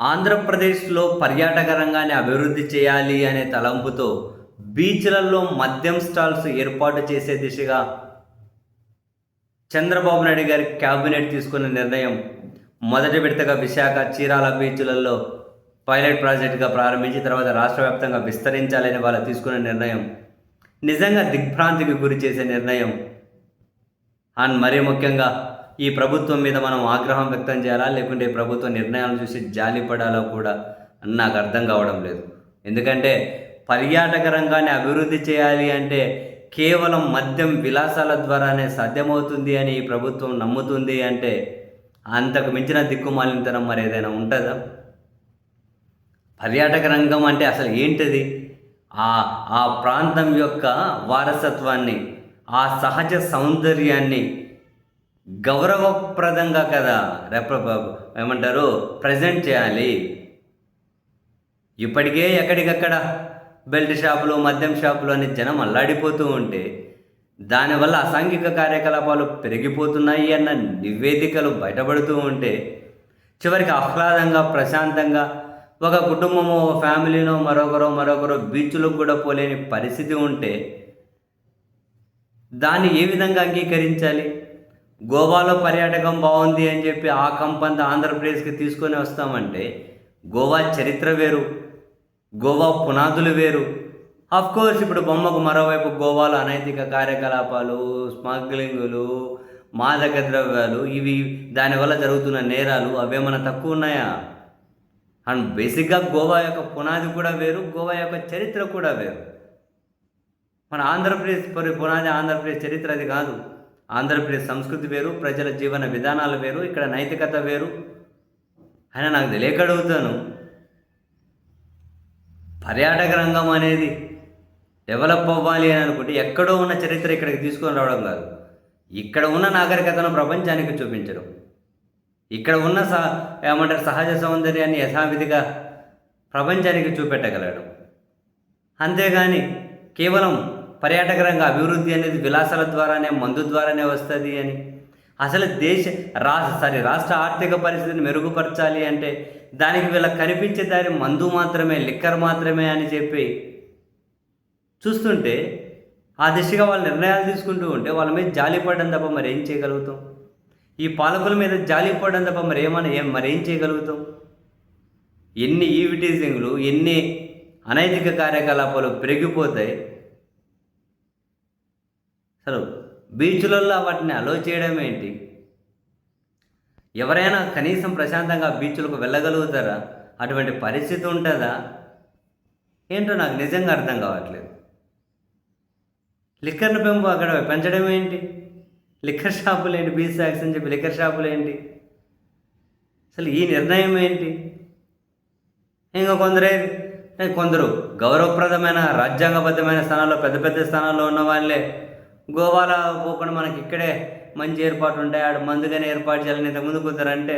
ఆంధ్రప్రదేశ్‌లో పర్యాటక రంగాన్ని అభివృద్ధి చేయాలి అనే తలంపుతో బీచ్‌లలో మద్యం స్టాల్స్ ఏర్పాటు చేసే దిశగా చంద్రబాబు నాయుడు గారి క్యాబినెట్ తీసుకున్న నిర్ణయం మొదటి విడతగా విశాఖ, చీరాల బీచ్‌లలో పైలట్ ప్రాజెక్ట్‌గా ప్రారంభించి తర్వాత రాష్ట్ర వ్యాప్తంగా విస్తరించాలని వాళ్ళు తీసుకున్న నిర్ణయం నిజంగా దిగ్భ్రాంతికి గురి చేసే నిర్ణయం. అండ్ మరీ ముఖ్యంగా ఈ ప్రభుత్వం మీద మనం ఆగ్రహం వ్యక్తం చేయాలా? లేకుంటే ఈ ప్రభుత్వ నిర్ణయాలను చూసి జాలిపడాలో కూడా నాకు అర్థం కావడం లేదు. ఎందుకంటే పర్యాటక రంగాన్ని అభివృద్ధి చేయాలి అంటే కేవలం మద్యం విలాసాల ద్వారానే సాధ్యమవుతుంది అని ఈ ప్రభుత్వం నమ్ముతుంది అంటే అంతకు మించిన దిక్కుమాలినతనం మరి ఏదైనా ఉంటుందా? పర్యాటక రంగం అంటే అసలు ఏంటిది? ఆ ఆ ప్రాంతం యొక్క వారసత్వాన్ని, ఆ సహజ సౌందర్యాన్ని గౌరవప్రదంగా కదా ఏమంటారు ప్రజెంట్ చేయాలి. ఇప్పటికే ఎక్కడికక్కడ బెల్ట్ షాపులు, మద్యం షాపులు అని జనం అల్లాడిపోతూ ఉంటే దానివల్ల అసాంఘిక కార్యకలాపాలు పెరిగిపోతున్నాయి అన్న నివేదికలు బయటపడుతూ ఉంటే చివరికి ఆహ్లాదంగా, ప్రశాంతంగా ఒక కుటుంబము, ఫ్యామిలీనో మరొకరు బీచ్లకు కూడా పోలేని పరిస్థితి ఉంటే దాన్ని ఏ విధంగా అంగీకరించాలి? గోవాలో పర్యాటకం బాగుంది అని చెప్పి ఆ కంపంతా ఆంధ్రప్రదేశ్కి తీసుకొని వస్తామంటే గోవా చరిత్ర వేరు, గోవా పునాదులు వేరు. కోర్స్ ఇప్పుడు బొమ్మకు మరోవైపు గోవాలో అనైతిక కార్యకలాపాలు, స్మగ్లింగులు, మాదక ద్రవ్యాలు, ఇవి దానివల్ల జరుగుతున్న నేరాలు అవేమన్నా తక్కువ ఉన్నాయా? అండ్ బేసిక్గా గోవా యొక్క పునాది కూడా వేరు, గోవా యొక్క చరిత్ర కూడా వేరు. మన ఆంధ్రప్రదేశ్ పునాది, ఆంధ్రప్రదేశ్ చరిత్ర అది కాదు. ఆంధ్రప్రదేశ్ సంస్కృతి వేరు, ప్రజల జీవన విధానాలు వేరు, ఇక్కడ నైతికత వేరు. అయినా నాకు తెలియక అడుగుతాను, పర్యాటక రంగం అనేది డెవలప్ అవ్వాలి అని అనుకుంటే ఎక్కడో ఉన్న చరిత్ర ఇక్కడికి తీసుకొని రావడం కాదు, ఇక్కడ ఉన్న నాగరికతను ప్రపంచానికి చూపించడం, ఇక్కడ ఉన్న ఏమంటారు సహజ సౌందర్యాన్ని యథావిధిగా ప్రపంచానికి చూపెట్టగలడం. అంతేగాని కేవలం పర్యాటక రంగ అభివృద్ధి అనేది విలాసాల ద్వారానే, మందు ద్వారానే వస్తుంది అని, అసలు రాష్ట్ర ఆర్థిక పరిస్థితిని మెరుగుపరచాలి అంటే దానికి వీళ్ళకి కనిపించే దారి మందు మాత్రమే, లిక్కర్ మాత్రమే అని చెప్పి చూస్తుంటే ఆ దిశగా వాళ్ళు నిర్ణయాలు తీసుకుంటూ ఉంటే వాళ్ళ మీద జాలిపడడం తప్ప మరి ఏం చేయగలుగుతాం? ఈ పాలకుల మీద జాలిపడడం తప్ప మరేం చేయగలుగుతాం? ఎన్ని ఈవిటీజింగ్లు, ఎన్ని అనైతిక కార్యకలాపాలు పెరిగిపోతాయి. అసలు బీచ్లలో వాటిని అలో చేయడం ఏంటి? ఎవరైనా కనీసం ప్రశాంతంగా బీచ్లకు వెళ్ళగలుగుతారా? అటువంటి పరిస్థితి ఉంటుందా? ఏంటో నాకు నిజంగా అర్థం కావట్లేదు. లిక్కర్ను అక్కడ పెంచడం ఏంటి? లిక్కర్ షాపులు ఏంటి? బీచ్ ట్యాక్స్ అని చెప్పి లిక్కర్ షాపులు ఏంటి? అసలు ఈ నిర్ణయం ఏంటి? ఇంకా కొందరు గౌరవప్రదమైన రాజ్యాంగబద్ధమైన స్థానాల్లో, పెద్ద పెద్ద స్థానాల్లో ఉన్న వాళ్ళే గోవాలో పోకుండా మనకి ఇక్కడే మంచి ఏర్పాటు ఉంటాయి, ఆడ మందుగానే ఏర్పాటు చేయాలని ఇంతకుముందు కుదరంటే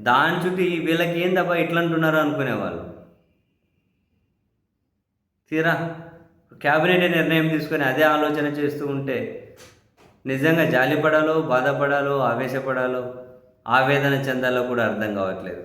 దాని చుట్టూ వీళ్ళకి ఏం తప్ప ఇట్లా అంటున్నారు అనుకునేవాళ్ళు. తీరా క్యాబినెట్ నిర్ణయం తీసుకొని అదే ఆలోచన చేస్తూ ఉంటే నిజంగా జాలిపడాలో, బాధపడాలో, ఆవేశపడాలో, ఆవేదన చెందాలో కూడా అర్థం కావట్లేదు.